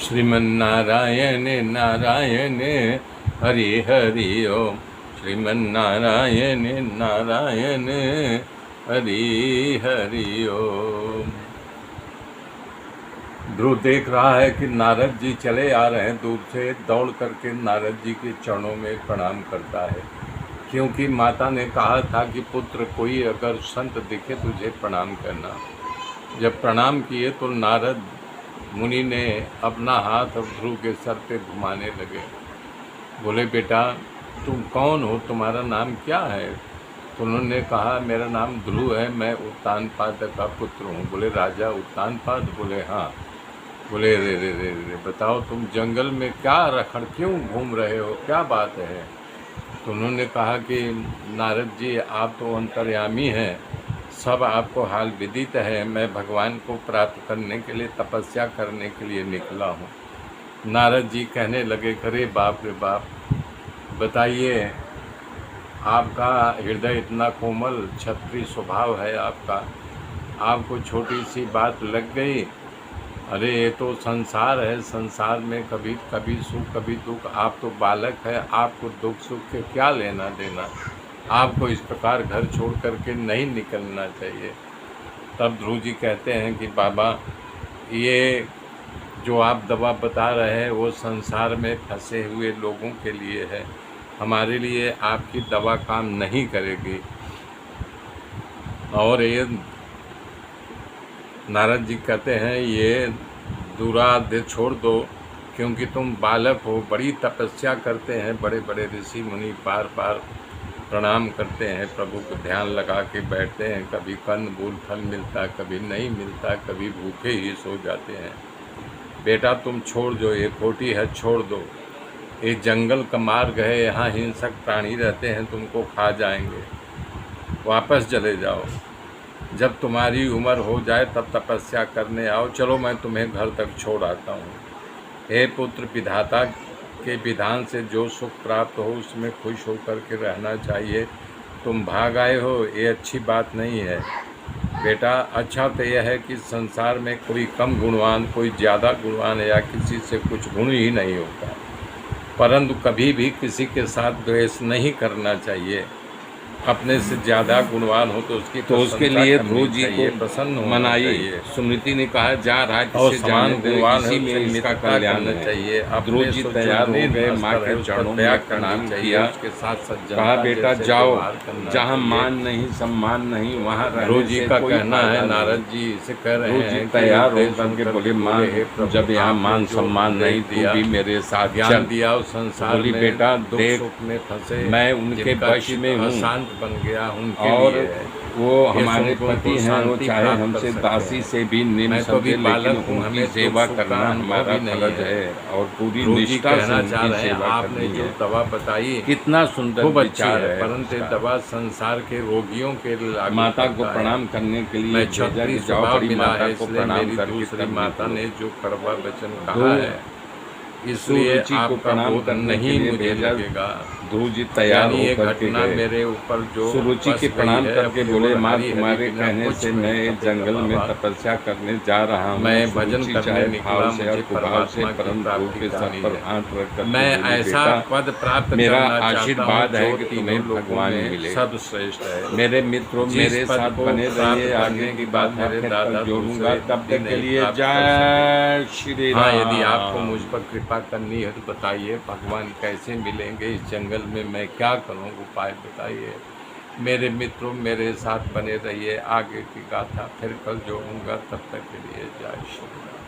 श्रीमन्नारायण नारायण हरि हरि ओम। श्रीमन्नारायण नारायण हरि हरि ओम। ध्रुव देख रहा है कि नारद जी चले आ रहे हैं। दूर से दौड़ करके नारद जी के चरणों में प्रणाम करता है, क्योंकि माता ने कहा था कि पुत्र कोई अगर संत दिखे तुझे प्रणाम करना। जब प्रणाम किए तो नारद मुनि ने अपना हाथ ध्रुव के सर पे घुमाने लगे। बोले, बेटा तुम कौन हो, तुम्हारा नाम क्या है? तो उन्होंने कहा, मेरा नाम ध्रुव है, मैं उत्तानपाद का पुत्र हूँ। बोले, राजा उत्तानपाद? बोले, हाँ। बोले, रे रे रे रे बताओ तुम जंगल में क्या रखड़ क्यों घूम रहे हो, क्या बात है? तो उन्होंने कहा कि नारद जी आप तो अंतर्यामी हैं, सब आपको हाल विदित है। मैं भगवान को प्राप्त करने के लिए तपस्या करने के लिए निकला हूँ। नारद जी कहने लगे, अरे बाप रे बाप, बताइए, आपका हृदय इतना कोमल क्षत्रिय स्वभाव है आपका, आपको छोटी सी बात लग गई। अरे ये तो संसार है, संसार में कभी कभी सुख कभी दुख। आप तो बालक है, आपको दुख सुख के क्या लेना देना। आपको इस प्रकार घर छोड़ करके नहीं निकलना चाहिए। तब ध्रुव जी कहते हैं कि बाबा, ये जो आप दवा बता रहे हैं वो संसार में फंसे हुए लोगों के लिए है, हमारे लिए आपकी दवा काम नहीं करेगी। और ये नारद जी कहते हैं, ये दुरादे छोड़ दो, क्योंकि तुम बालक हो, बड़ी तपस्या करते हैं। बड़े बड़े ऋषि मुनि बार बार प्रणाम करते हैं, प्रभु को ध्यान लगा के बैठते हैं। कभी कंद मूल फल मिलता, कभी नहीं मिलता, कभी भूखे ही सो जाते हैं। बेटा तुम छोड़ दो, ये खोटी है, छोड़ दो। ये जंगल का मार्ग है, यहाँ हिंसक प्राणी रहते हैं, तुमको खा जाएंगे। वापस चले जाओ, जब तुम्हारी उम्र हो जाए तब तपस्या करने आओ। चलो मैं तुम्हें घर तक छोड़ आता हूँ। हे पुत्र, विधाता के विधान से जो सुख प्राप्त हो उसमें खुश होकर के रहना चाहिए। तुम भाग आए हो, ये अच्छी बात नहीं है। बेटा अच्छा तो यह है कि संसार में कोई कम गुणवान, कोई ज़्यादा गुणवान या किसी से कुछ गुण ही नहीं होता, परंतु कभी भी किसी के साथ द्वेष नहीं करना चाहिए। अपने से ज़्यादा गुणवान हो तो उसके लिए ध्रुव जी को प्रसन्न मनाइए। सुमृति ने कहा, जा रहा किसी समान गुणवान है में इसका कल्याण चाहिए। अब ध्रुव जी तैयार हो गए, माँ के चरणों में प्रणाम किया, उसके साथ कहा, बेटा जाओ, जहाँ मान नहीं सम्मान नहीं वहाँ। ध्रुव जी का कहना है, नारद जी से कह रहे हैं, तैयार हो करके बोले, माँ जब यहाँ मान सम्मान नहीं दिया, भी मेरे साथ ज्ञान दिया उस संसार में, बेटा देख में फंसे, मैं उनके वश में हूँ, शांत बन गया उनके और लिए। वो हमारे पति हैं, वो चाहे हमसे दासी से भी निम्न समझे, लेकिन उनकी सेवा करना हमारा फर्ज है और पूरी निष्ठा से उनकी सेवा आपने जो दवा बताई कितना सुंदर विचार है, परंतु दवा संसार के रोगियों के लिए। माता को प्रणाम करने के लिए क्षत्रिय स्वभाव मिला है, इसलिए मेरी दूसरी माता ने जो कड़वा वचन कहा है, इसलिए आपका बोध नहीं मुझे लगेगा। ध्रुव जी तैयार होकर घटना मेरे ऊपर जो सुरुचि के प्रणाम करके बोले, माँ तुम्हारे कहने से मैं जंगल में तपस्या करने जा रहा हूँ। मैं भजन करने निकला, मुझे परमात्मा की परम प्रभु के सर पर हाथ रखकर मैं ऐसा पद प्राप्त मेरा आशीर्वाद है कि तुम्हें भगवान मिले, सब श्रेष्ठ है। मेरे मित्रों मेरे साथ बने रहिए, आगे की बात मेरे दादा जोड़ूंगा, तब तक के लिए जय श्री राम। यदि आपको मुझ पर कृपा करनी है तो बताइए, भगवान कैसे मिलेंगे इस जंगल में, मैं क्या करूं, उपाय बताइए। मेरे मित्रों मेरे साथ बने रहिए, आगे की गाथा फिर कल जोड़ूंगा, तब तक के लिए जय श्री राम।